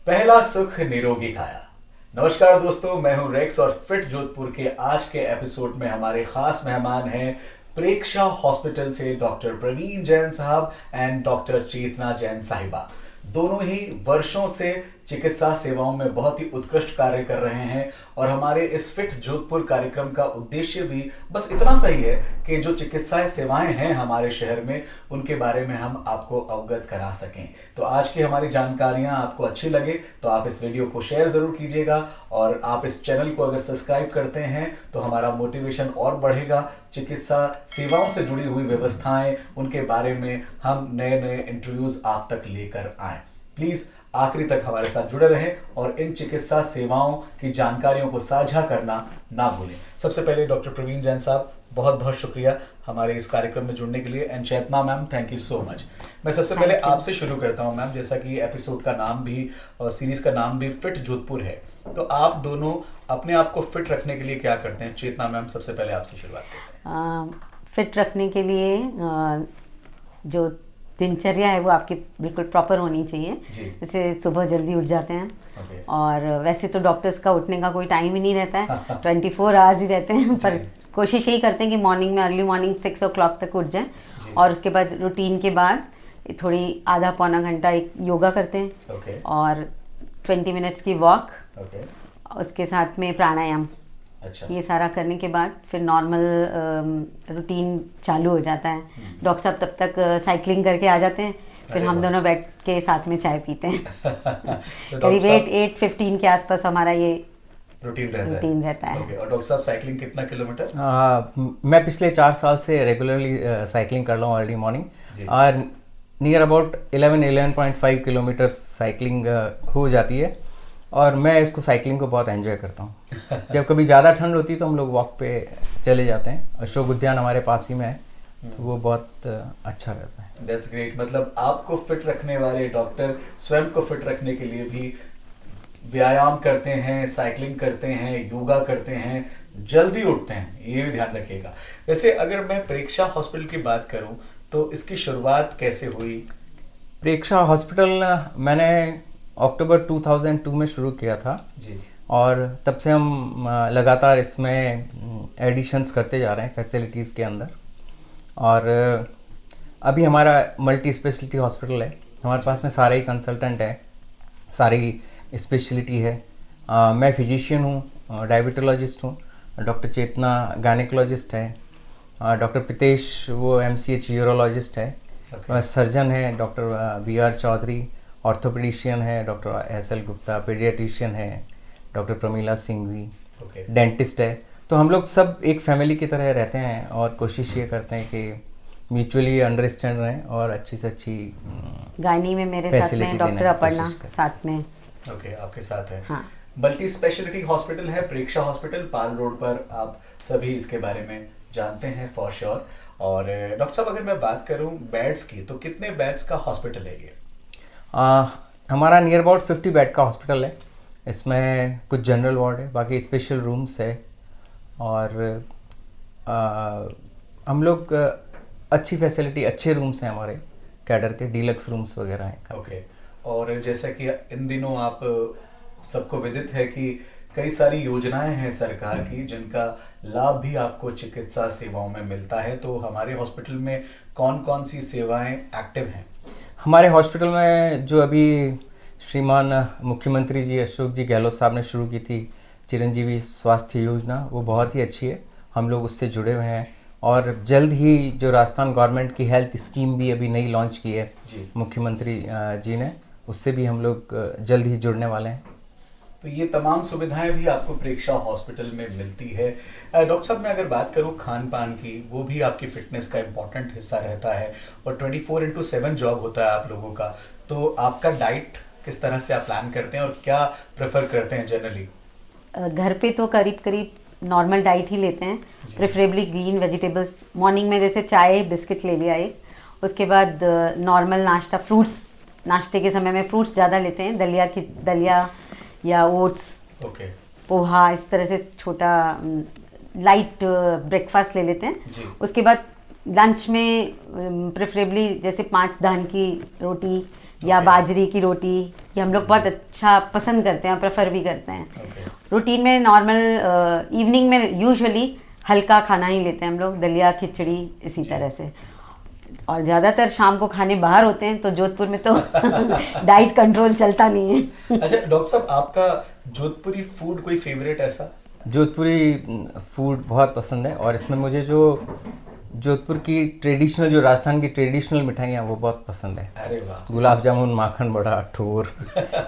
पहला सुख निरोगी काया। नमस्कार दोस्तों, मैं हूं रेक्स और फिट जोधपुर के आज के एपिसोड में हमारे खास मेहमान हैं प्रेक्षा हॉस्पिटल से डॉक्टर प्रवीण जैन साहब एंड डॉक्टर चेतना जैन साहिबा। दोनों ही वर्षों से चिकित्सा सेवाओं में बहुत ही उत्कृष्ट कार्य कर रहे हैं और हमारे इस फिट जोधपुर कार्यक्रम का उद्देश्य भी बस इतना सही है कि जो चिकित्सा सेवाएं हैं हमारे शहर में उनके बारे में हम आपको अवगत करा सकें। तो आज की हमारी जानकारियां आपको अच्छी लगे तो आप इस वीडियो को शेयर जरूर कीजिएगा और आप इस चैनल को अगर सब्सक्राइब करते हैं तो हमारा मोटिवेशन और बढ़ेगा। चिकित्सा सेवाओं से जुड़ी हुई व्यवस्थाएं उनके बारे में हम नए नए इंटरव्यूज आप तक लेकर आए। प्लीज आखिरी तक हमारे साथ जुड़े रहें और इन चिकित्सा सेवाओं की जानकारियों को साझा करना ना भूलें। सबसे पहले डॉक्टर प्रवीण जैन साहब, बहुत बहुत शुक्रिया हमारे इस कार्यक्रम में जुड़ने के लिए। And Chetna ma'am, thank you so much. मैं सबसे पहले आपसे शुरू करता हूं मैम, जैसा कि एपिसोड का नाम भी और सीरीज का नाम भी फिट जोधपुर है, तो आप दोनों अपने आप को फिट रखने के लिए क्या करते हैं? चेतना मैम, सबसे पहले आपसे शुरुआत करते हैं। फिट रखने के लिए जो दिनचर्या है वो आपकी बिल्कुल प्रॉपर होनी चाहिए। जैसे सुबह जल्दी उठ जाते हैं और वैसे तो डॉक्टर्स का उठने का कोई टाइम ही नहीं रहता है 24 आवर्स ही रहते हैं, पर कोशिश यही करते हैं कि मॉर्निंग में अर्ली मॉर्निंग 6 o'clock तक उठ जाएं और उसके बाद रूटीन के बाद थोड़ी आधा पौना घंटा एक योगा करते हैं और 20 मिनट्स की वॉक, उसके साथ में प्राणायाम। अच्छा। ये सारा करने के बाद फिर नॉर्मल रूटीन चालू हो जाता है। डॉक्टर साहब तब तक साइकिलिंग करके आ जाते हैं, फिर हम दोनों बैठ के साथ में चाय पीते हैं। तो करीब 8:15 के आसपास हमारा ये रूटीन रहता है। और डॉक्टर साहब साइकिलिंग कितना किलोमीटर? मैं पिछले 4 साल से रेगुलरली साइकिलिंग कर रहा हूँ अर्ली मॉर्निंग और नियर अबाउट 11.5 किलोमीटर साइकिलिंग हो जाती है और मैं इसको साइकिलिंग को बहुत एंजॉय करता हूँ। जब कभी ज़्यादा ठंड होती है तो हम लोग वॉक पे चले जाते हैं। अशोक उद्यान हमारे पास ही में है तो वो बहुत अच्छा रहता है। That's great. मतलब आपको फिट रखने वाले डॉक्टर स्वयं को फिट रखने के लिए भी व्यायाम करते हैं, साइकिलिंग करते हैं, योगा करते हैं, जल्दी उठते हैं, ये भी ध्यान रखिएगा। वैसे अगर मैं प्रेक्षा हॉस्पिटल की बात करूं तो इसकी शुरुआत कैसे हुई? प्रेक्षा हॉस्पिटल मैंने अक्टूबर 2002 में शुरू किया था जी। और तब से हम लगातार इसमें एडिशंस करते जा रहे हैं फैसिलिटीज़ के अंदर। और अभी हमारा मल्टी स्पेशलिटी हॉस्पिटल है, हमारे पास में सारे ही कंसल्टेंट हैं, सारी स्पेशलिटी है। मैं फिजिशियन हूँ, डायबिटोलॉजिस्ट हूँ, डॉक्टर चेतना गायनेकोलॉजिस्ट है, डॉक्टर प्रितेश वो MCH यूरोलॉजिस्ट है, सर्जन है डॉक्टर VR चौधरी, ऑर्थोपेडिशियन है डॉक्टर SL गुप्ता, पीडियाट्रिशियन है डॉक्टर प्रमीला सिंघवी, डेंटिस्ट है। तो हम लोग सब एक फैमिली की तरह रहते हैं और कोशिश ये करते हैं कि म्यूचुअली अंडरस्टैंड रहें और अच्छी से अच्छी गायनी में मेरे साथ में डॉक्टर अपर्णा साथ में आपके साथ है। हाँ। मल्टी स्पेशलिटी हॉस्पिटल है प्रेक्षा हॉस्पिटल, पाल रोड पर। आप सभी इसके बारे में जानते हैं फॉर श्योर। और डॉक्टर साहब, अगर मैं बात करूं बेड्स की तो कितने बेड्स का हॉस्पिटल है ये? हमारा नियर अबाउट 50 बेड का हॉस्पिटल है। इसमें कुछ जनरल वार्ड है, बाकी स्पेशल रूम्स है और हम लोग अच्छी फैसिलिटी, अच्छे रूम्स हैं हमारे कैडर के, डीलक्स रूम्स वगैरह हैं। ओके। और जैसा कि इन दिनों आप सबको विदित है कि कई सारी योजनाएं हैं सरकार की जिनका लाभ भी आपको चिकित्सा सेवाओं में मिलता है, तो हमारे हॉस्पिटल में कौन कौन सी सेवाएं एक्टिव हैं? हमारे हॉस्पिटल में जो अभी श्रीमान मुख्यमंत्री जी अशोक जी गहलोत साहब ने शुरू की थी चिरंजीवी स्वास्थ्य योजना, वो बहुत ही अच्छी है। हम लोग उससे जुड़े हुए हैं और जल्द ही जो राजस्थान गवर्नमेंट की हेल्थ स्कीम भी अभी नई लॉन्च की है मुख्यमंत्री जी ने, उससे भी हम लोग जल्द ही जुड़ने वाले हैं। तो ये तमाम सुविधाएं भी आपको प्रेक्षा हॉस्पिटल में मिलती है। डॉक्टर साहब, मैं अगर बात करूं खान पान की, वो भी आपकी फिटनेस का इम्पोर्टेंट हिस्सा रहता है और 24/7 जॉब होता है आप लोगों का, तो आपका डाइट किस तरह से आप प्लान करते हैं और क्या प्रेफर करते हैं जनरली? घर पे तो करीब करीब नॉर्मल डाइट ही लेते हैं, प्रेफरेबली ग्रीन वेजिटेबल्स। मॉर्निंग में जैसे चाय बिस्किट ले लिया एक, उसके बाद नॉर्मल नाश्ता, फ्रूट्स, नाश्ते के समय में फ्रूट्स ज़्यादा लेते हैं, दलिया या ओट्स, पोहा, इस तरह से छोटा लाइट ब्रेकफास्ट ले लेते हैं। उसके बाद लंच में प्रेफरेबली जैसे 5 दान की रोटी या बाजरे की रोटी, ये हम लोग बहुत अच्छा पसंद करते हैं, प्रेफर भी करते हैं। रूटीन में नॉर्मल इवनिंग में यूजुअली हल्का खाना ही लेते हैं हम लोग, दलिया खिचड़ी इसी तरह से। और ज़्यादातर शाम को खाने बाहर होते हैं, तो जोधपुर में तो डाइट कंट्रोल चलता नहीं है। अच्छा डॉक्टर साहब, आपका जोधपुरी फूड कोई फेवरेट ऐसा? जोधपुरी फूड बहुत पसंद है, और इसमें मुझे जो जोधपुर की ट्रेडिशनल, जो राजस्थान की ट्रेडिशनल मिठाइयाँ वो बहुत पसंद है। अरे वाह! गुलाब जामुन, माखन बड़ा, ठोर,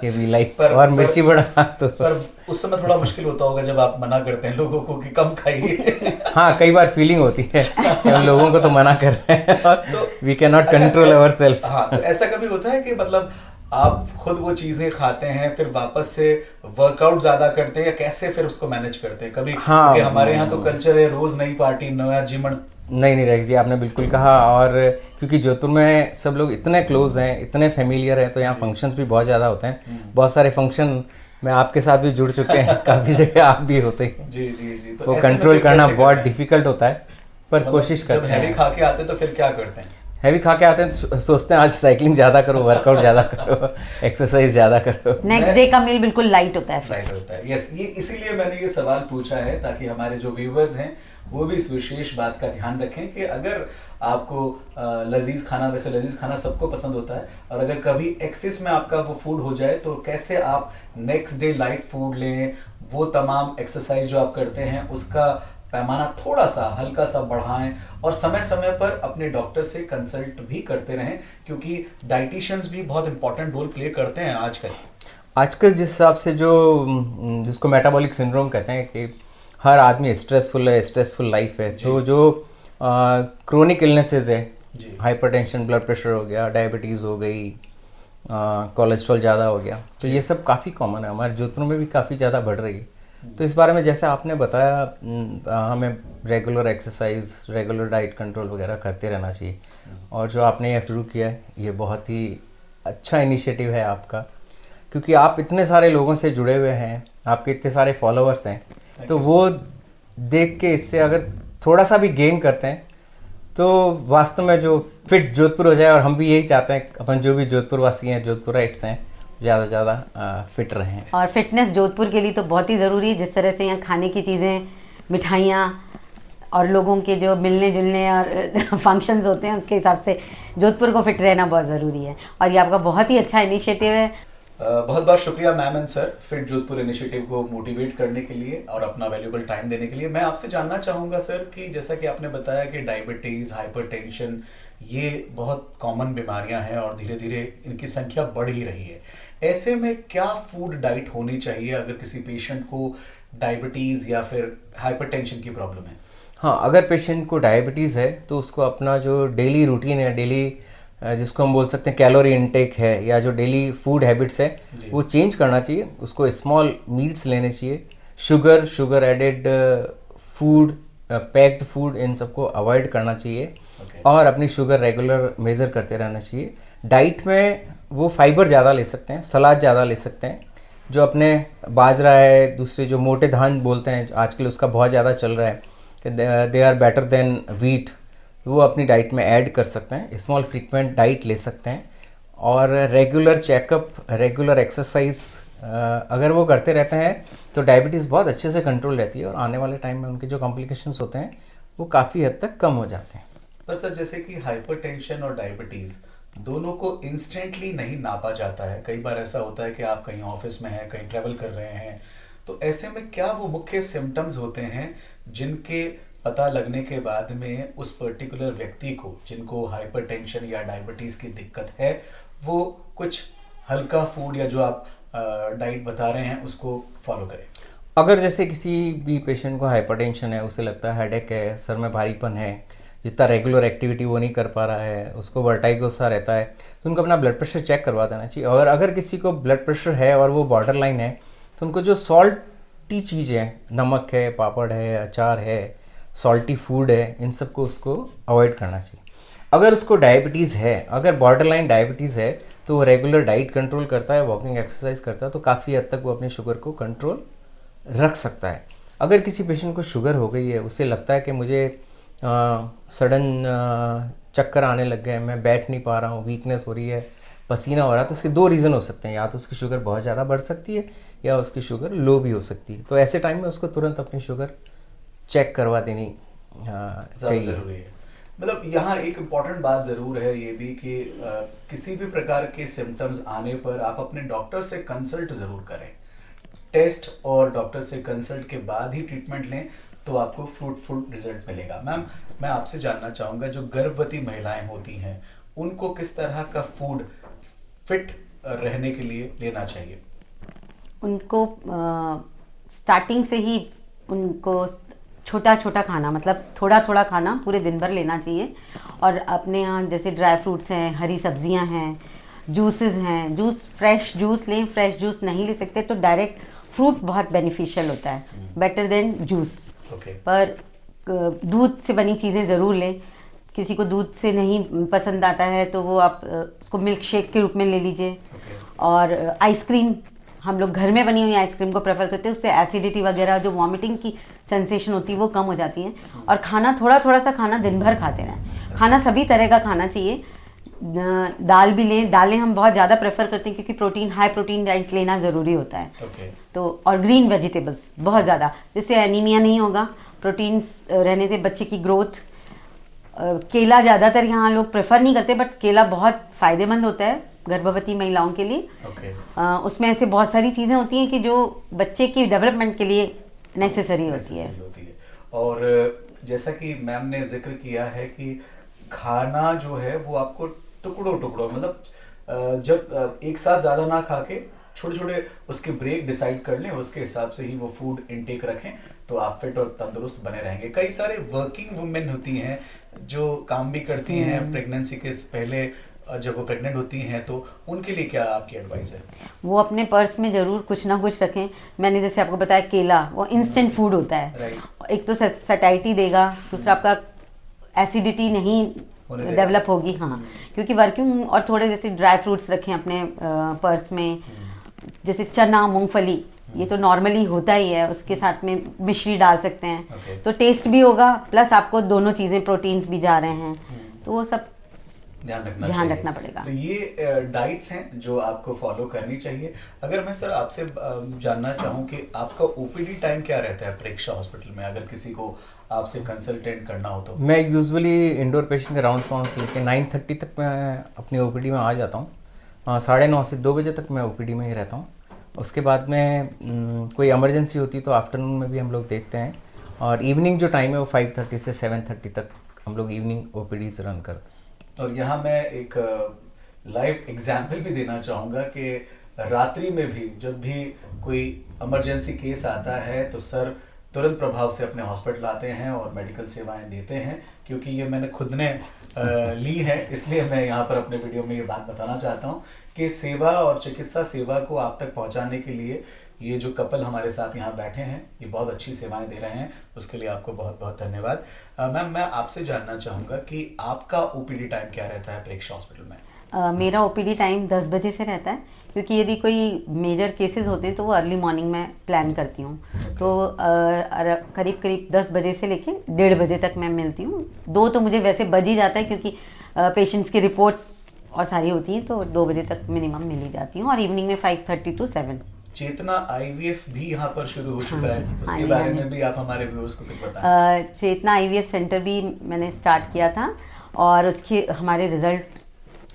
ये भी लाइक, और मिर्ची बड़ा। तो पर उस समय थोड़ा मुश्किल होता होगा जब आप मना करते हैं लोगों को कि कम खाइए। हाँ, कई बार फीलिंग होती है कि हम लोगों को तो मना कर रहे हैं और we can not control our self. हाँ, तो ऐसा कभी होता है कि मतलब आप खुद वो चीजें खाते हैं, फिर वापस से वर्कआउट ज्यादा करते हैं, या कैसे फिर उसको मैनेज करते हैं कभी? हाँ, क्योंकि हमारे यहाँ तो कल्चर है रोज नई पार्टी नया जिम। नहीं रेख जी, आपने बिल्कुल कहा। और क्योंकि जोधपुर में सब लोग इतने क्लोज हैं, इतने फेमिलियर हैं, तो यहाँ फंक्शंस भी बहुत ज़्यादा होते हैं। बहुत सारे फंक्शन में आपके साथ भी जुड़ चुके हैं, काफ़ी जगह आप भी होते हैं। जी जी जी। तो कंट्रोल करना बहुत डिफिकल्ट होता है, पर मतलब कोशिश करते हैं। हैवी खा के आते तो फिर क्या करते हैं? हैवी खा के आते हैं, सोचते हैं आज साइकिलिंग ज़्यादा करो, वर्कआउट ज़्यादा करो, एक्सरसाइज ज़्यादा करो। नेक्स्ट डे का मील बिल्कुल लाइट होता है। लाइट होता है, यस। ये इसीलिए मैंने ये सवाल पूछा है, ताकि हमारे जो व्यूअर्स हैं वो भी इस विशेष बात का ध्यान रखें कि अगर आपको लजीज खाना, वैसे लजीज खाना सबको पसंद होता है, और अगर कभी एक्सेस में आपका वो फूड हो जाए तो कैसे आप नेक्स्ट डे लाइट फूड लें, वो तमाम एक्सरसाइज जो आप करते हैं उसका पैमाना थोड़ा सा हल्का सा बढ़ाएं, और समय समय पर अपने डॉक्टर से कंसल्ट भी करते रहें, क्योंकि डाइटिशियंस भी बहुत इंपॉर्टेंट रोल प्ले करते हैं आजकल जिस हिसाब से जो जिसको मेटाबॉलिक सिंड्रोम कहते हैं कि हर आदमी स्ट्रेसफुल है, स्ट्रेसफुल लाइफ है, तो जो क्रोनिक इलनेसेस है, हाइपरटेंशन, ब्लड प्रेशर हो गया, डायबिटीज़ हो गई, कोलेस्ट्रॉल ज़्यादा हो गया, तो ये सब काफ़ी कॉमन है, हमारे जोधपुर में भी काफ़ी ज़्यादा बढ़ रही है। तो इस बारे में जैसे आपने बताया, हमें regular exercise, regular diet control वगैरह करते रहना चाहिए। और जो आपने ये शुरू किया है, ये बहुत ही अच्छा इनिशिएटिव है आपका, क्योंकि आप इतने सारे लोगों से जुड़े हुए हैं, आपके इतने सारे फॉलोअर्स हैं, तो वो देख के इससे अगर थोड़ा सा भी गेन करते हैं तो वास्तव में जो फिट जोधपुर हो जाए। और हम भी यही चाहते हैं, अपन जो भी जोधपुर वासी हैं, जोधपुराइट्स हैं, ज़्यादा से ज़्यादा फिट रहें। और फिटनेस जोधपुर के लिए तो बहुत ही ज़रूरी है। जिस तरह से यहाँ खाने की चीज़ें, मिठाइयाँ और लोगों के जो मिलने जुलने और फंक्शंस होते हैं, उसके हिसाब से जोधपुर को फिट रहना बहुत ज़रूरी है। और ये आपका बहुत ही अच्छा इनिशिएटिव है। बहुत बहुत शुक्रिया ma'am and sir, fit Jodhpur initiative को मोटिवेट करने के लिए और अपना वैल्यूएबल टाइम देने के लिए। मैं आपसे जानना चाहूँगा सर कि जैसा कि आपने बताया कि डायबिटीज़, हाइपरटेंशन ये बहुत कॉमन बीमारियां हैं और धीरे धीरे इनकी संख्या बढ़ ही रही है। ऐसे में क्या फूड डाइट होनी चाहिए अगर किसी पेशेंट को डायबिटीज़ या फिर हाइपरटेंशन की प्रॉब्लम है? हाँ, अगर पेशेंट को डायबिटीज़ है तो उसको अपना जो डेली रूटीन है, डेली जिसको हम बोल सकते हैं कैलोरी इनटेक है, या जो डेली फूड हैबिट्स है, वो चेंज करना चाहिए। उसको स्मॉल मील्स लेने चाहिए। Sugar added food, packed food, इन सबको अवॉइड करना चाहिए। और अपनी शुगर रेगुलर मेज़र करते रहना चाहिए। डाइट में वो फाइबर ज़्यादा ले सकते हैं, सलाद ज़्यादा ले सकते हैं। जो अपने बाजरा है, दूसरे जो मोटे धान बोलते हैं आजकल, उसका बहुत ज़्यादा चल रहा है कि they are better than wheat, वो अपनी डाइट में ऐड कर सकते हैं। स्मॉल फ्रीक्वेंट डाइट ले सकते हैं, और रेगुलर चेकअप, रेगुलर एक्सरसाइज अगर वो करते रहते हैं तो डायबिटीज़ बहुत अच्छे से कंट्रोल रहती है, और आने वाले टाइम में उनके जो कॉम्प्लिकेशंस होते हैं वो काफ़ी हद तक कम हो जाते हैं। पर सर, जैसे कि हाइपरटेंशन और डायबिटीज़ दोनों को इंस्टेंटली नहीं नापा जाता है। कई बार ऐसा होता है कि आप कहीं ऑफिस में हैं, कहीं ट्रैवल कर रहे हैं, तो ऐसे में क्या वो मुख्य सिम्टम्स होते हैं जिनके पता लगने के बाद में उस पर्टिकुलर व्यक्ति को, जिनको हाइपरटेंशन या डायबिटीज़ की दिक्कत है, वो कुछ हल्का फूड या जो आप डाइट बता रहे हैं उसको फॉलो करें? अगर जैसे किसी भी पेशेंट को हाइपरटेंशन है, उसे लगता है हेडेक है, सर में भारीपन है, जितना रेगुलर एक्टिविटी वो नहीं कर पा रहा है, उसको वर्टाइगो सा रहता है, तो उनको अपना ब्लड प्रेशर चेक करवा देना चाहिए। और अगर किसी को ब्लड प्रेशर है और वो बॉर्डर लाइन है, तो उनको जो सॉल्टी चीज़ें हैं, नमक है, पापड़ है, अचार है, सॉल्टी फूड है, इन सबको उसको अवॉइड करना चाहिए। अगर उसको डायबिटीज़ है, अगर बॉर्डर लाइन डायबिटीज़ है, तो वो रेगुलर डाइट कंट्रोल करता है, वॉकिंग एक्सरसाइज करता है, तो काफ़ी हद तक वो अपनी शुगर को कंट्रोल रख सकता है। अगर किसी पेशेंट को शुगर हो गई है, उससे लगता है कि मुझे सडन चक्कर आने लग गए, मैं बैठ नहीं पा रहा हूँ, वीकनेस हो रही है, पसीना हो रहा है, तो उसके 2 रीज़न हो सकते हैं, या तो उसकी शुगर बहुत ज़्यादा बढ़ सकती है या उसकी शुगर लो भी हो सकती है। तो ऐसे टाइम में उसको तुरंत अपनी शुगर चेक करवा देनी चाहिए। ज़रूरी है। मतलब यहाँ एक इम्पॉर्टेंट बात ज़रूर है ये भी कि किसी भी प्रकार के सिम्टम्स आने पर आप अपने डॉक्टर से कंसल्ट ज़रूर करें। टेस्ट और डॉक्टर से कंसल्ट के बाद ही ट्रीटमेंट लें तो आपको फ्रूटफुल रिजल्ट मिलेगा। मैम, मैं आपसे जानना चाहूँगा, जो गर्भवती महिलाएं होती हैं उनको किस तरह का फूड फिट रहने के लिए लेना चाहिए? उनको स्टार्टिंग से ही उनको छोटा छोटा खाना, मतलब थोड़ा थोड़ा खाना पूरे दिन भर लेना चाहिए। और अपने यहाँ जैसे ड्राई फ्रूट्स हैं, हरी सब्जियां हैं, जूसेस हैं, जूस फ्रेश जूस लें। फ्रेश जूस नहीं ले सकते तो डायरेक्ट फ्रूट बहुत बेनिफिशियल होता है, बेटर देन जूस। पर दूध से बनी चीज़ें ज़रूर लें। किसी को दूध से नहीं पसंद आता है तो वो आप उसको मिल्क शेक के रूप में ले लीजिए। और आइसक्रीम, हम लोग घर में बनी हुई आइसक्रीम को प्रेफर करते हैं, उससे एसिडिटी वगैरह जो वॉमिटिंग की सेंसेशन होती है वो कम हो जाती है। और खाना थोड़ा थोड़ा सा खाना दिन भर खाते रहें। खाना सभी तरह का खाना चाहिए। दाल भी लें, दालें हम बहुत ज़्यादा प्रेफर करते हैं क्योंकि हाई प्रोटीन डाइट लेना ज़रूरी होता है। तो और ग्रीन वेजिटेबल्स बहुत ज़्यादा, जिससे एनीमिया नहीं होगा, प्रोटीन्स रहने से बच्चे की ग्रोथ। केला ज़्यादातर यहाँ लोग प्रेफर नहीं करते, बट केला बहुत फ़ायदेमंद होता है गर्भवती महिलाओं के लिए। उसमें ऐसे बहुत सारी चीज़ें होती हैं कि जो बच्चे की डेवलपमेंट के लिए नेसेसरी होती है। और जैसा कि मैम ने जिक्र किया है कि खाना जो है वो आपको टुकड़ों टुकड़ों, मतलब जब एक साथ ज़्यादा ना खा के छोटे छोटे उसके ब्रेक डिसाइड कर लें, उसके हिसाब से ही वो फूड इनटेक रखें तो आप फिट और तंदुरुस्त बने रहेंगे। कई सारे वर्किंग वुमेन होती हैं जो काम भी करती हैं प्रेगनेंसी के पहले, जब वो प्रेग्नेंट होती हैं, तो उनके लिए क्या आपकी एडवाइस है? वो अपने पर्स में ज़रूर कुछ ना कुछ रखें। मैंने जैसे आपको बताया केला, वो इंस्टेंट फूड होता है। एक तो सटाइटी देगा, दूसरा आपका एसिडिटी नहीं डेवलप होगी। हाँ, क्योंकि वर्किंग। और थोड़े जैसे ड्राई फ्रूट्स रखें अपने पर्स में, जैसे चना, मूंगफली, ये तो नॉर्मली होता ही है। उसके साथ में मिश्री डाल सकते हैं तो टेस्ट भी होगा, प्लस आपको दोनों चीज़ें प्रोटीन्स भी जा रहे हैं, तो वो सब ध्यान रखना पड़ेगा। तो ये डाइट्स हैं जो आपको फॉलो करनी चाहिए। अगर मैं सर आपसे जानना चाहूँ कि आपका ओपीडी टाइम क्या रहता है प्रेक्षा हॉस्पिटल में, अगर किसी को आपसे कंसल्टेंट करना हो तो? मैं यूजुअली इंडोर पेशेंट के राउंड से लेकर 9:30 तक मैं अपनी ओपीडी में आ जाता हूँ। 9:30 से 2 बजे तक मैं ओपीडी में ही रहता हूँ। उसके बाद में कोई इमरजेंसी होती तो आफ्टरनून में भी हम लोग देखते हैं। और इवनिंग जो टाइम है वो 5:30 से 7:30 तक हम लोग इवनिंग ओपीडीज रन करते हैं। और यहाँ मैं एक लाइव एग्जाम्पल भी देना चाहूँगा कि रात्रि में भी जब भी कोई इमरजेंसी केस आता है तो सर तुरंत प्रभाव से अपने हॉस्पिटल आते हैं और मेडिकल सेवाएं देते हैं। क्योंकि ये मैंने खुद ने ली है, इसलिए मैं यहाँ पर अपने वीडियो में ये बात बताना चाहता हूँ कि सेवा और चिकित्सा सेवा को आप तक पहुँचाने के लिए ये जो कपल हमारे साथ यहाँ बैठे हैं ये बहुत अच्छी सेवाएं दे रहे हैं, उसके लिए आपको बहुत बहुत धन्यवाद। मैम, मैं आपसे जानना चाहूँगा कि आपका ओपीडी टाइम क्या रहता है प्रेक्षा हॉस्पिटल में? मेरा ओपीडी टाइम 10 बजे से रहता है, क्योंकि यदि कोई मेजर केसेस होते हैं तो वो अर्ली मॉर्निंग में प्लान करती हूँ। तो करीब करीब 10 बजे से लेके 1:30 बजे तक मैं मिलती हूँ। 2 तो मुझे वैसे बज ही जाता है क्योंकि पेशेंट्स की रिपोर्ट्स और सारी होती हैं, तो 2 बजे तक मिनिमम मिल ही जाती हूँ। और इवनिंग में 5:30 to 7। चेतना आईवीएफ भी यहाँ पर शुरू हो चुका है, उसके बारे में भी आप हमारे व्यूअर्स को कुछ बताएं। चेतना आईवीएफ सेंटर भी मैंने स्टार्ट किया था और उसके हमारे रिजल्ट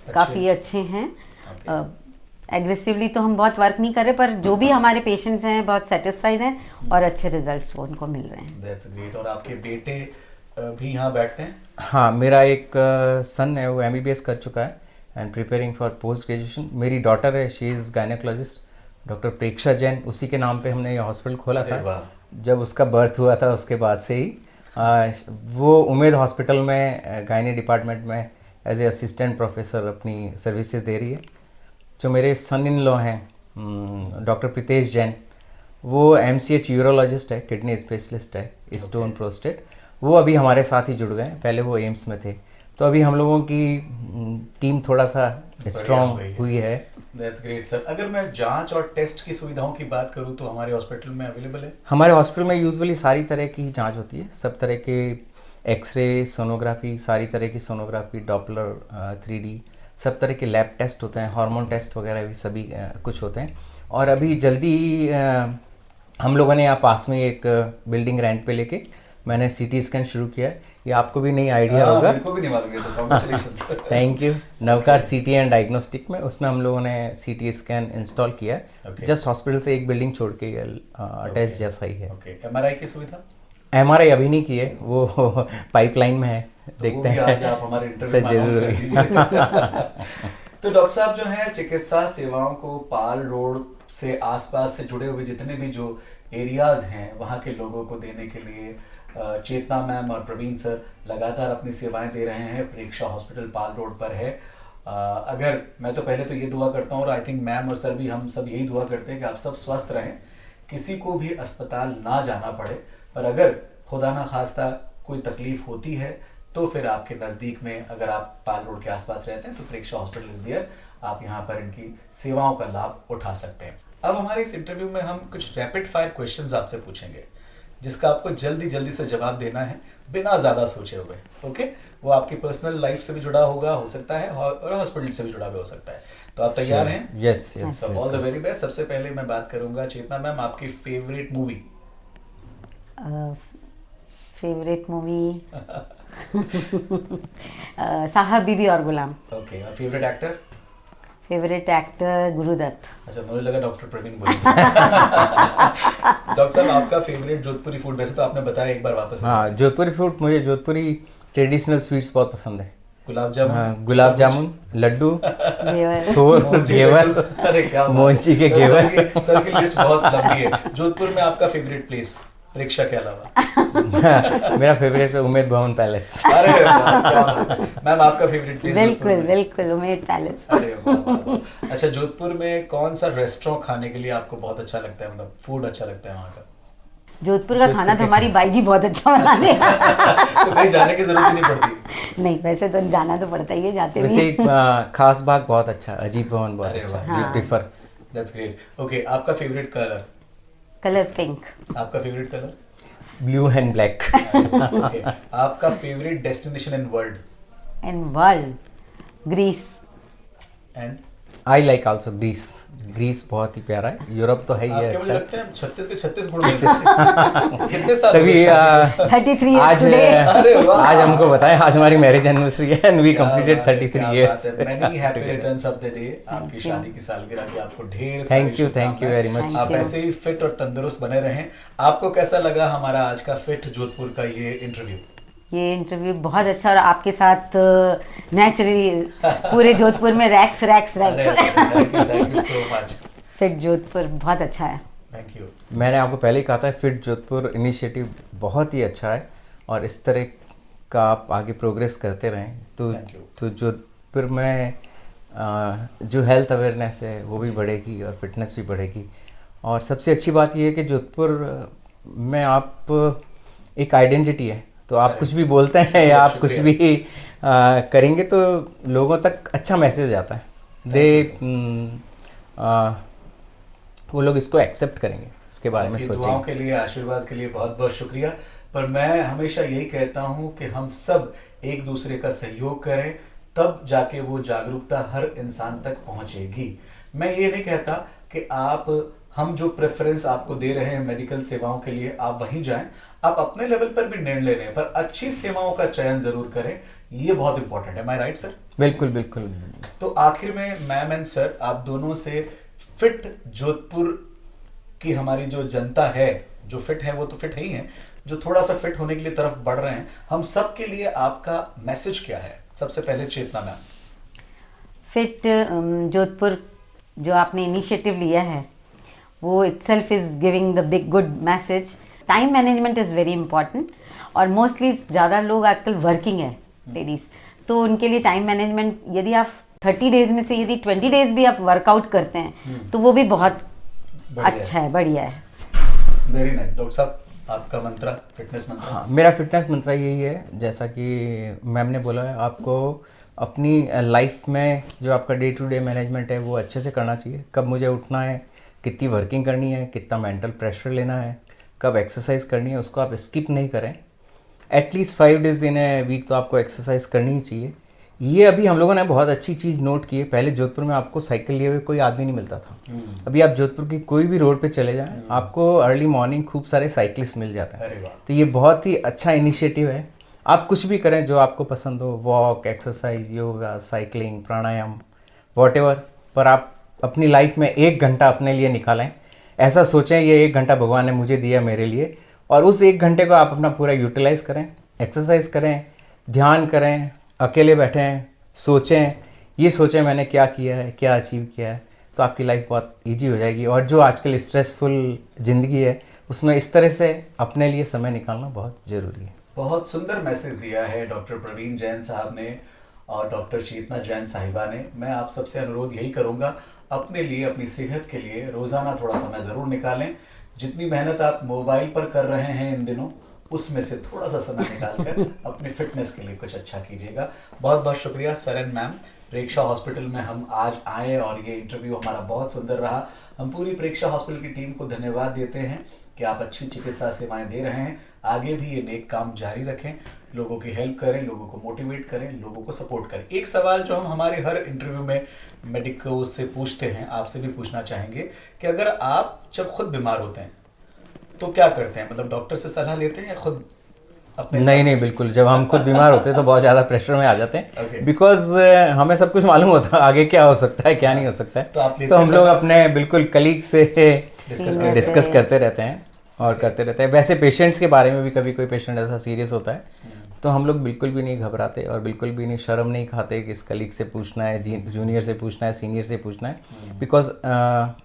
काफ़ी अच्छे हैं। एग्रेसिवली तो हम बहुत वर्क नहीं कर रहे, पर जो भी हमारे पेशेंट्स हैं बहुत सेटिस्फाइड हैं और अच्छे रिजल्ट्स वो उनको मिल रहे हैं। That's great. और आपके बेटे भी यहाँ बैठते हैं? हाँ, मेरा एक सन है, वो MBBS कर चुका है and preparing for post graduation. मेरी डॉटर है, शी इज़ गायनेकोलॉजिस्ट, डॉक्टर प्रेक्षा जैन। उसी के नाम पे हमने ये हॉस्पिटल खोला था। जब उसका बर्थ हुआ था उसके बाद से ही वो उमेद हॉस्पिटल में गायनी डिपार्टमेंट में एज ए असिस्टेंट प्रोफेसर अपनी सर्विसेज दे रही है। जो मेरे सन इन लॉ हैं डॉक्टर प्रीतेश जैन, वो MCH यूरोलॉजिस्ट है, किडनी स्पेशलिस्ट है, स्टोन प्रोस्टेट। वो अभी हमारे साथ ही जुड़ गए, पहले वो एम्स में थे। तो अभी हम लोगों की टीम थोड़ा सा स्ट्रॉन्ग हुई है। That's great sir. अगर मैं जांच और टेस्ट की सुविधाओं की बात करूं तो हमारे हॉस्पिटल में अवेलेबल है? हमारे हॉस्पिटल में यूजुअली सारी तरह की जांच होती है, सब तरह के एक्सरे, सोनोग्राफी, सारी तरह की सोनोग्राफी, डॉपलर, 3D, सब तरह के लैब टेस्ट होते हैं, हार्मोन टेस्ट वगैरह भी सभी कुछ होते हैं। और अभी जल्दी हम लोगों ने यहाँ पास में एक बिल्डिंग रेंट पे लेके मैंने सीटी स्कैन शुरू किया है। ये आपको भी नहीं आइडिया होगा, मेरे को भी नहीं मालूम है, तो कांग्रेचुलेशंस। Thank you. नवकार सीटी एंड डायग्नोस्टिक में, उसमें हम लोगों ने सीटी स्कैन इंस्टॉल किया है। जस्ट हॉस्पिटल से एक बिल्डिंग छोड़ के अटैच जैसा ही है। एमआरआई की सुविधा? एमआरआई अभी नहीं की है, वो पाइपलाइन में है, देखते हैं। आज आप हमारे इंटरव्यू में अनाउंस कर दीजिए। तो डॉक्टर साहब जो हैं, चिकित्सा सेवाओं को पाल रोड से आसपास से जुड़े हुए जितने भी जो एरियाज हैं वहाँ के लोगों को देने के लिए चेतना मैम और प्रवीण सर लगातार अपनी सेवाएं दे रहे हैं। प्रेक्षा हॉस्पिटल पाल रोड पर है। अगर मैं तो पहले तो ये दुआ करता हूँ, और आई थिंक मैम और सर भी, हम सब यही दुआ करते हैं कि आप सब स्वस्थ रहें, किसी को भी अस्पताल ना जाना पड़े। पर अगर खुदा ना खास्ता कोई तकलीफ होती है तो फिर आपके नज़दीक में, अगर आप पाल रोड के आसपास रहते हैं, तो प्रेक्षा हॉस्पिटल इज देयर, आप यहाँ पर इनकी सेवाओं का लाभ उठा सकते हैं। अब हमारे इस इंटरव्यू में हम कुछ रैपिड फायर क्वेश्चंस आपसे पूछेंगे, जिसका आपको जल्दी जल्दी से जवाब देना है बिना ज़्यादा सोचे हुए। ओके? वो आपकी पर्सनल लाइफ से भी जुड़ा होगा, हो सकता है, और हॉस्पिटल से भी जुड़ा हुआ हो सकता है। तो आप तैयार हैं? Yes yes. All the very best. सबसे पहले मैं बात करूंगा चेतना मैम, आपकी favourite movie? Favourite movie Sahib Bibi Aur Ghulam. Okay. और favourite actor? Favourite actor Guru Dutt. अच्छा, मुझे लगा डॉक्टर प्रवीण बोले। डॉक्टर साहब, आपका फेवरेट जोधपुरी फूड? वैसे तो आपने बताया एक बार, वापस। हाँ, जोधपुरी फूड, मुझे जोधपुरी ट्रेडिशनल स्वीट्स बहुत पसंद है। गुलाब जामुन? हाँ, गुलाब जामुन, लड्डू, घेवर, घेवर, अरे क्या मोची के घेवर। सर की लिस्ट बहुत लंबी है। जोधपुर में आपका फेवरेट प्लेस प्रेक्षा के अलावा? मेरा फेवरेट है उमेद भवन पैलेस। अरे मैम, आपका फेवरेट प्लेस? बिल्कुल बिल्कुल, उमेद पैलेस। अरे वाह। अच्छा, जोधपुर में कौन सा रेस्टोरेंट खाने के लिए आपको बहुत अच्छा लगता है, मतलब फूड अच्छा लगता है वहाँ का? जोधपुर का खाना तो हमारी बाई जी बहुत अच्छा बनाते हैं। तो कहीं जाने की जरूरत ही नहीं पड़ती? नहीं, वैसे तो जाना तो पड़ता ही है, जाते वैसे भी। खास बाग बहुत अच्छा, अजीत भवन बहुत अरे अच्छा, वाह। We prefer. That's great. Okay, आपका फेवरेट कलर? Colour pink. आपका favourite colour? Blue and black. Okay. आपका favourite destination in world? In world Greece. And I like also Greece. Greece बहुत ही प्यारा है। यूरोप तो है ही है, आपके मुझे अच्छा। लगता है 36 के 36 गुण मिलते हैं। कितने साल हो तभी गए शादी को? 33 आज अरे वाह। आज हमको बताएं, आज हमारी मैरिज एनिवर्सरी है and we completed 33 years. Many happy returns of the day. आपकी शादी की सालगिरह की आपको ढेर सारी थैंक यू शुभकामनाएं। Very much. आप ऐसे ही फिट और तंदुरुस्त बने रहें। आपको कैसा लगा हमारा आज का फिट जोधपुर का ये इंटरव्यू? ये इंटरव्यू बहुत अच्छा, और आपके साथ नेचुरली पूरे जोधपुर में Rex Rex Rex. Thank you so much. Fit Jodhpur बहुत अच्छा है। Thank you. मैंने आपको पहले ही कहा था, फिट जोधपुर इनिशिएटिव बहुत ही अच्छा है और इस तरह का आप आगे प्रोग्रेस करते रहें तो जोधपुर में जो हेल्थ अवेयरनेस है वो भी बढ़ेगी और फिटनेस भी बढ़ेगी। और सबसे अच्छी बात ये है कि जोधपुर में आप एक आइडेंटिटी है, तो आप कुछ भी बोलते हैं या आप कुछ भी करेंगे तो लोगों तक अच्छा मैसेज आता है। वो लोग इसको एक्सेप्ट करेंगे, इसके बारे में सोचेंगे। दुआओं के लिए, आशीर्वाद के लिए बहुत बहुत शुक्रिया। पर मैं हमेशा यही कहता हूं कि हम सब एक दूसरे का सहयोग करें, तब जाके वो जागरूकता हर इंसान तक पहुंचेगी। मैं ये नहीं कहता कि हम जो प्रेफरेंस आपको दे रहे हैं मेडिकल सेवाओं के लिए, आप वहीं जाएं। आप अपने लेवल पर भी निर्णय ले लें, पर अच्छी सेवाओं का चयन जरूर करें। ये बहुत इंपॉर्टेंट है। My right sir? बिल्कुल बिल्कुल। तो आखिर में मैम एंड सर, आप दोनों से फिट जोधपुर की हमारी जो जनता है, जो फिट है वो तो फिट है ही है, जो थोड़ा सा फिट होने के लिए तरफ बढ़ रहे हैं, हम सब के लिए आपका मैसेज क्या है? सबसे पहले चेतना मैम। फिट जोधपुर जो आपने इनिशिएटिव लिया है वो itself is giving the big good message. Time management is very important, और मोस्टली ज़्यादा लोग आजकल वर्किंग है लेडीज़, तो उनके लिए टाइम मैनेजमेंट, यदि आप 30 डेज में से यदि 20 डेज भी आप वर्कआउट करते हैं तो वो भी बहुत अच्छा है, बढ़िया है। Very nice. डॉक्टर साहब, आपका मंत्र, फिटनेस मंत्र? हाँ, मेरा फिटनेस मंत्र यही है, जैसा कि मैम ने बोला है, आपको अपनी लाइफ में जो आपका डे टू डे मैनेजमेंट है वो अच्छे से करना चाहिए। कब मुझे उठना है, कितनी वर्किंग करनी है, कितना मेंटल प्रेशर लेना है, कब एक्सरसाइज करनी है, उसको आप स्किप नहीं करें। At least 5 days in a week तो आपको एक्सरसाइज करनी ही चाहिए। ये अभी हम लोगों ने बहुत अच्छी चीज़ नोट की है। पहले जोधपुर में आपको साइकिल लिए हुए कोई आदमी नहीं मिलता था। अभी आप जोधपुर की कोई भी रोड पे चले जाएं, आपको अर्ली मॉर्निंग खूब सारे साइकिलिस्ट मिल जाते हैं। तो ये बहुत ही अच्छा इनिशिएटिव है। आप कुछ भी करें जो आपको पसंद हो, वॉक, एक्सरसाइज, योगा, साइकिलिंग, प्राणायाम, वॉटेवर, पर आप अपनी लाइफ में 1 घंटा अपने लिए निकालें। ऐसा सोचें ये 1 घंटा भगवान ने मुझे दिया मेरे लिए, और उस 1 घंटे को आप अपना पूरा यूटिलाइज करें। एक्सरसाइज करें, ध्यान करें, अकेले बैठें, सोचें, ये सोचें मैंने क्या किया है, क्या अचीव किया है, तो आपकी लाइफ बहुत ईजी हो जाएगी। और जो आजकल स्ट्रेसफुल ज़िंदगी है उसमें इस तरह से अपने लिए समय निकालना बहुत ज़रूरी है। बहुत सुंदर मैसेज दिया है डॉक्टर प्रवीण जैन साहब ने और डॉक्टर चेतना जैन साहिबा ने। मैं आप सबसे अनुरोध यही करूंगा, अपने लिए, अपनी सेहत के लिए रोज़ाना थोड़ा समय ज़रूर निकालें। जितनी मेहनत आप मोबाइल पर कर रहे हैं इन दिनों, उसमें से थोड़ा सा समय निकालकर अपने फिटनेस के लिए कुछ अच्छा कीजिएगा। बहुत बहुत शुक्रिया सरन मैम, प्रेक्षा हॉस्पिटल में हम आज आए और ये इंटरव्यू हमारा बहुत सुंदर रहा। हम पूरी प्रेक्षा हॉस्पिटल की टीम को धन्यवाद देते हैं कि आप अच्छी चिकित्सा सेवाएं दे रहे हैं। आगे भी ये नेक काम जारी रखें, लोगों की हेल्प करें, लोगों को मोटिवेट करें, लोगों को सपोर्ट करें। एक सवाल जो हम हमारे हर इंटरव्यू में मेडिको से पूछते हैं, आपसे भी पूछना चाहेंगे कि अगर आप जब खुद बीमार होते हैं तो क्या करते हैं? मतलब डॉक्टर से सलाह लेते हैं या खुद अपने? नहीं, बिल्कुल। जब हम खुद बीमार होते हैं तो बहुत ज़्यादा प्रेशर में आ जाते हैं, बिकॉज हमें सब कुछ मालूम होता है आगे क्या हो सकता है, क्या नहीं हो सकता है। तो हम लोग अपने बिल्कुल कलीग से डिस्कस करते रहते हैं और करते रहते हैं। वैसे पेशेंट्स के बारे में भी कभी कोई पेशेंट ऐसा सीरियस होता है तो हम लोग बिल्कुल भी नहीं घबराते और बिल्कुल भी नहीं शर्म नहीं खाते कि इस कलीग से पूछना है, जूनियर से पूछना है, सीनियर से पूछना है, because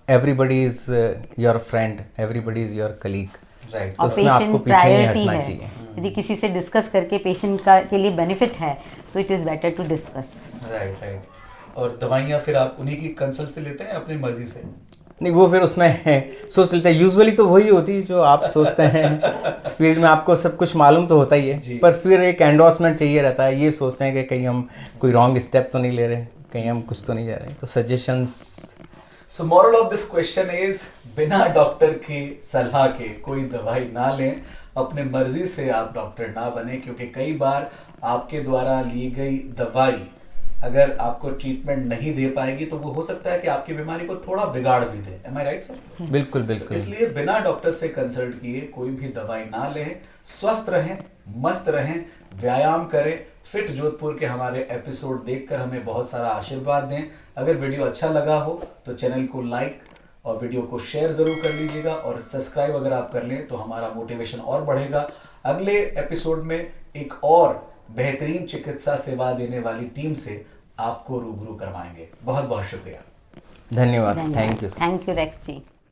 everybody is your friend, everybody is your colleague. Right. तो उसमें आपको पीछे नहीं हटना चाहिए। यदि किसी से डिस्कस करके पेशेंट का के लिए बेनिफिट है तो it is better to discuss. Right. और दवाइयाँ फिर आप उन्हीं की कंसल्ट से लेते हैं अपनी मर्जी से? नहीं, वो फिर उसमें सोच लेते हैं। यूजुअली तो वही होती है जो आप सोचते हैं। स्पीड में आपको सब कुछ मालूम तो होता ही है, पर फिर एक एंडोर्समेंट चाहिए रहता है। ये सोचते हैं कि कहीं हम कोई रॉन्ग स्टेप तो नहीं ले रहे, कहीं हम कुछ तो नहीं जा रहे, तो suggestions. So moral of this question is, बिना डॉक्टर की सलाह के कोई दवाई ना लें। अपने मर्जी से आप डॉक्टर ना बने, क्योंकि कई बार आपके द्वारा ली गई दवाई अगर आपको ट्रीटमेंट नहीं दे पाएगी तो वो हो सकता है कि आपकी बीमारी को थोड़ा बिगाड़ भी दे। एम आई राइट सर? बिल्कुल बिल्कुल। इसलिए बिना डॉक्टर से कंसल्ट किए कोई भी दवाई ना लें। स्वस्थ रहें, मस्त रहें, व्यायाम करें। फिट जोधपुर के हमारे एपिसोड देखकर हमें बहुत सारा आशीर्वाद दें। अगर वीडियो अच्छा लगा हो तो चैनल को लाइक और वीडियो को शेयर जरूर कर लीजिएगा, और सब्सक्राइब अगर आप कर लें तो हमारा मोटिवेशन और बढ़ेगा। अगले एपिसोड में एक और बेहतरीन चिकित्सा सेवा देने वाली टीम से आपको रूबरू करवाएंगे। बहुत बहुत शुक्रिया। धन्यवाद। Thank you. Thank you Rex ji.